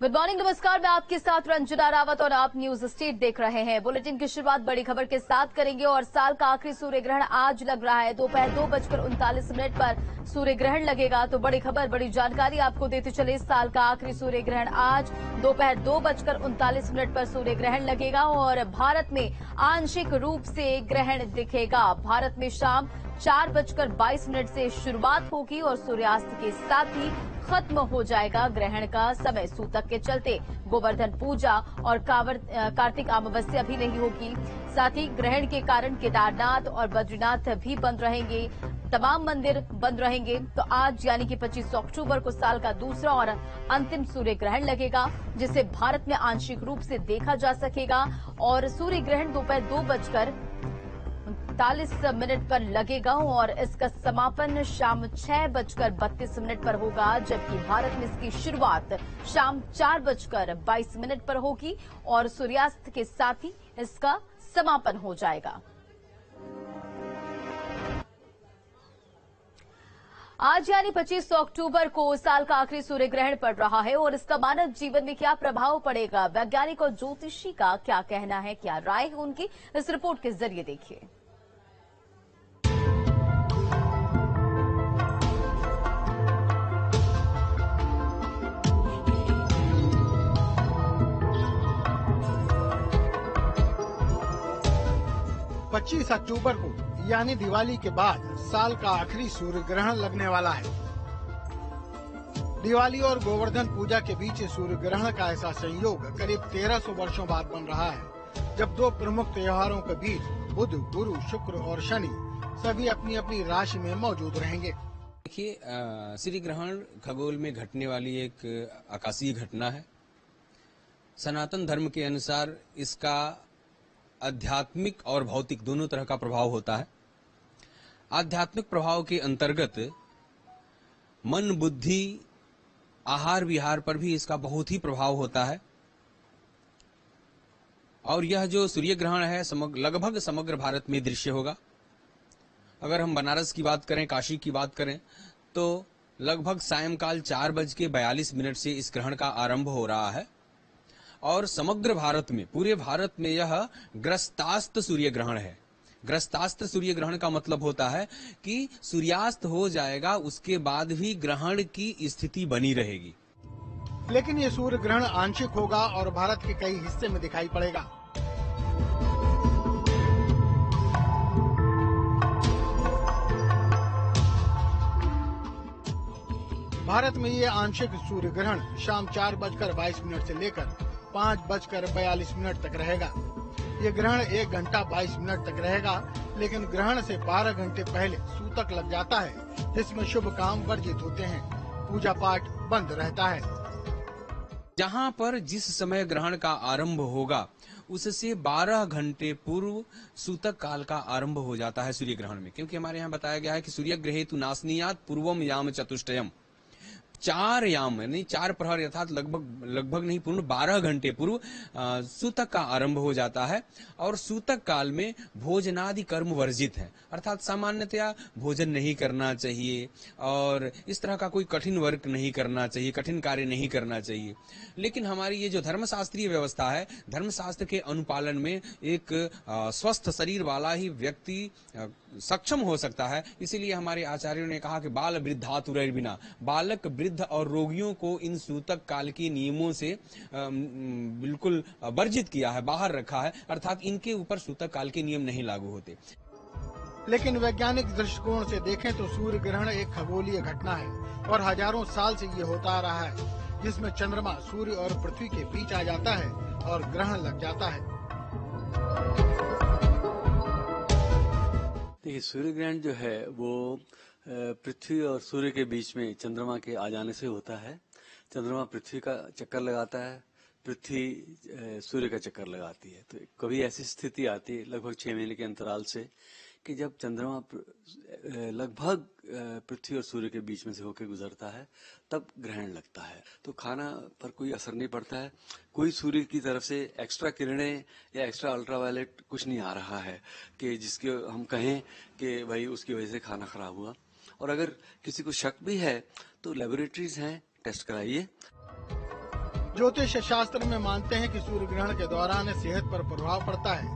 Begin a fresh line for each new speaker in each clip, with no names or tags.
Good morning, नमस्कार। मैं आपके साथ रंजना रावत और आप न्यूज स्टेट देख रहे हैं। बुलेटिन की शुरुआत बड़ी खबर के साथ करेंगे और साल का आखिरी सूर्य ग्रहण आज लग रहा है। दोपहर 2:39 पर सूर्य ग्रहण लगेगा। तो बड़ी खबर, बड़ी जानकारी आपको देते चले। साल का आखिरी सूर्य ग्रहण आज दोपहर 2:39 पर सूर्य ग्रहण लगेगा और भारत में आंशिक रूप से ग्रहण दिखेगा। भारत में शाम 4:22 से शुरुआत होगी और सूर्यास्त के साथ ही खत्म हो जाएगा ग्रहण का समय। सूतक के चलते गोवर्धन पूजा और कार्तिक अमावस्या भी नहीं होगी। साथ ही ग्रहण के कारण केदारनाथ और बद्रीनाथ भी बंद रहेंगे, तमाम मंदिर बंद रहेंगे। तो आज यानी कि 25 अक्टूबर को साल का दूसरा और अंतिम सूर्य ग्रहण लगेगा, जिसे भारत में आंशिक रूप से देखा जा सकेगा। और सूर्य ग्रहण दोपहर 2:39 पर लगेगा और इसका समापन शाम 6:32 पर होगा, जबकि भारत में इसकी शुरुआत शाम 4:22 पर होगी और सूर्यास्त के साथ ही इसका समापन हो जाएगा। आज यानी 25 अक्टूबर को साल का आखिरी सूर्य ग्रहण पड़ रहा है और इसका मानव जीवन में क्या प्रभाव पड़ेगा, वैज्ञानिक और ज्योतिषी का क्या कहना है, क्या राय है उनकी, इस रिपोर्ट के जरिए देखिए।
पच्चीस अक्टूबर को यानी दिवाली के बाद साल का आखिरी सूर्य ग्रहण लगने वाला है। दिवाली और गोवर्धन पूजा के बीच सूर्य ग्रहण का ऐसा संयोग करीब 1300 वर्षों बाद बन रहा है, जब दो प्रमुख त्योहारों के बीच बुध, गुरु, शुक्र और शनि सभी अपनी अपनी राशि में मौजूद रहेंगे।
देखिए, सूर्य ग्रहण खगोल में घटने वाली एक आकाशीय घटना है। सनातन धर्म के अनुसार इसका आध्यात्मिक और भौतिक दोनों तरह का प्रभाव होता है। आध्यात्मिक प्रभाव के अंतर्गत मन, बुद्धि, आहार विहार पर भी इसका बहुत ही प्रभाव होता है। और यह जो सूर्य ग्रहण है लगभग समग्र भारत में दृश्य होगा। अगर हम बनारस की बात करें, काशी की बात करें, तो लगभग सायंकाल 4:42 से इस ग्रहण का आरंभ हो रहा है और समग्र भारत में, पूरे भारत में यह ग्रस्तास्त सूर्य ग्रहण है। ग्रस्तास्त सूर्य ग्रहण का मतलब होता है कि सूर्यास्त हो जाएगा, उसके बाद भी ग्रहण की स्थिति बनी रहेगी।
लेकिन ये सूर्य ग्रहण आंशिक होगा और भारत के कई हिस्से में दिखाई पड़ेगा। भारत में ये आंशिक सूर्य ग्रहण शाम 4:22 से लेकर 5:42 तक रहेगा। ये ग्रहण 1 घंटा 22 मिनट तक रहेगा, लेकिन ग्रहण से 12 घंटे पहले सूतक लग जाता है, जिसमें शुभ काम वर्जित होते हैं, पूजा पाठ बंद रहता है।
जहां पर जिस समय ग्रहण का आरंभ होगा उससे 12 घंटे पूर्व सूतक काल का आरंभ हो जाता है सूर्य ग्रहण में, क्योंकि हमारे यहाँ बताया गया है कि सूर्य ग्रहेतु नासनीयात पूर्वम याम चतुष्टयम। 4 याम यानी 4 प्रहर अर्थात लगभग नहीं, पूर्ण 12 घंटे पूर्व सूतक का आरंभ हो जाता है। और सूतक काल में भोजनादि कर्म वर्जित है, अर्थात सामान्यतया भोजन नहीं करना चाहिए और इस तरह का कोई कठिन वर्क नहीं करना चाहिए, कठिन कार्य नहीं करना चाहिए। लेकिन हमारी ये जो धर्मशास्त्रीय व्यवस्था है, धर्मशास्त्र के अनुपालन में एक स्वस्थ शरीर वाला ही व्यक्ति सक्षम हो सकता है। इसीलिए हमारे आचार्यों ने कहा कि बाल वृद्धातुरैर बिना, बालक, वृद्ध और रोगियों को इन सूतक काल के नियमों से बिल्कुल वर्जित किया है, बाहर रखा है, अर्थात इनके ऊपर सूतक काल के नियम नहीं लागू होते।
लेकिन वैज्ञानिक दृष्टिकोण से देखें तो सूर्य ग्रहण एक खगोलीय घटना है और हजारों साल से ये होता आ रहा है, जिसमें चंद्रमा सूर्य और पृथ्वी के बीच आ जाता है और ग्रहण लग जाता है।
देखिए, सूर्य ग्रहण जो है वो पृथ्वी और सूर्य के बीच में चंद्रमा के आ जाने से होता है। चंद्रमा पृथ्वी का चक्कर लगाता है, पृथ्वी सूर्य का चक्कर लगाती है। तो कभी ऐसी स्थिति आती है लगभग 6 महीने के अंतराल से कि जब चंद्रमा लगभग पृथ्वी और सूर्य के बीच में से होकर गुजरता है, तब ग्रहण लगता है। तो खाना पर कोई असर नहीं पड़ता है, कोई सूर्य की तरफ से एक्स्ट्रा किरणें या एक्स्ट्रा अल्ट्रावायलेट कुछ नहीं आ रहा है कि जिसके हम कहें कि भाई उसकी वजह से खाना खराब हुआ। और अगर किसी को शक भी है तो लेबोरेटरीज हैं, टेस्ट कराइए।
ज्योतिष शास्त्र में मानते हैं कि सूर्य ग्रहण के दौरान सेहत पर प्रभाव पड़ता है।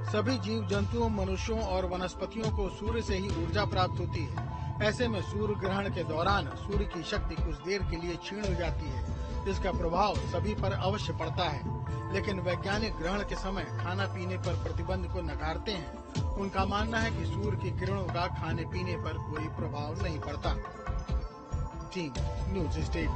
सभी जीव जंतुओं, मनुष्यों और वनस्पतियों को सूर्य से ही ऊर्जा प्राप्त होती है। ऐसे में सूर्य ग्रहण के दौरान सूर्य की शक्ति कुछ देर के लिए क्षीण हो जाती है। इसका प्रभाव सभी पर अवश्य पड़ता है, लेकिन वैज्ञानिक ग्रहण के समय खाना पीने पर प्रतिबंध को नकारते हैं। उनका मानना है कि सूर्य की किरणों का खाने पीने पर कोई प्रभाव नहीं पड़ता। Team news state.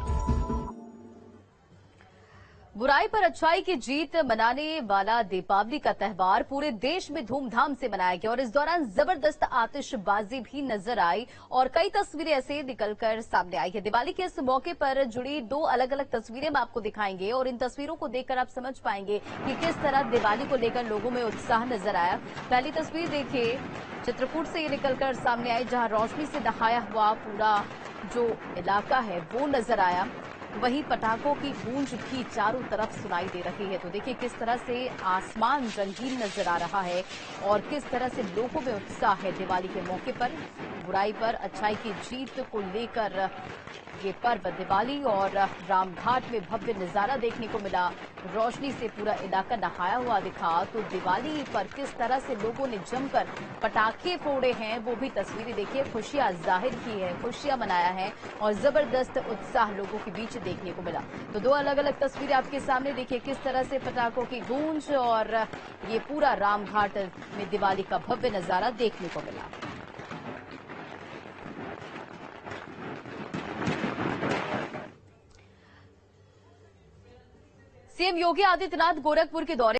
बुराई पर अच्छाई की जीत मनाने वाला दीपावली का त्यौहार पूरे देश में धूमधाम से मनाया गया और इस दौरान जबरदस्त आतिशबाजी भी नजर आई और कई तस्वीरें ऐसे निकलकर सामने आई है। दिवाली के इस मौके पर जुड़ी 2 अलग अलग तस्वीरें हम आपको दिखाएंगे और इन तस्वीरों को देखकर आप समझ पाएंगे कि किस तरह दिवाली को लेकर लोगों में उत्साह नजर आया। पहली तस्वीर देखिए, चित्रकूट से ये निकलकर सामने आई, जहां रोशनी से नहाया हुआ पूरा जो इलाका है वो नजर आया। वहीं पटाखों की गूंज भी चारों तरफ सुनाई दे रही है। तो देखिए किस तरह से आसमान रंगीन नजर आ रहा है और किस तरह से लोगों में उत्साह है दिवाली के मौके पर। बुराई पर अच्छाई की जीत को लेकर ये पर्व दिवाली और रामघाट में भव्य नजारा देखने को मिला। रोशनी से पूरा इलाका नहाया हुआ दिखा। तो दिवाली पर किस तरह से लोगों ने जमकर पटाखे फोड़े हैं वो भी तस्वीरें देखिए, खुशियां जाहिर की है, खुशियां मनाया है और जबरदस्त उत्साह लोगों के बीच देखने को मिला। तो 2 अलग अलग तस्वीरें आपके सामने देखिए, किस तरह से पटाखों की गूंज और ये पूरा रामघाट में दिवाली का भव्य नजारा देखने को मिला। सीएम योगी आदित्यनाथ गोरखपुर के दौरे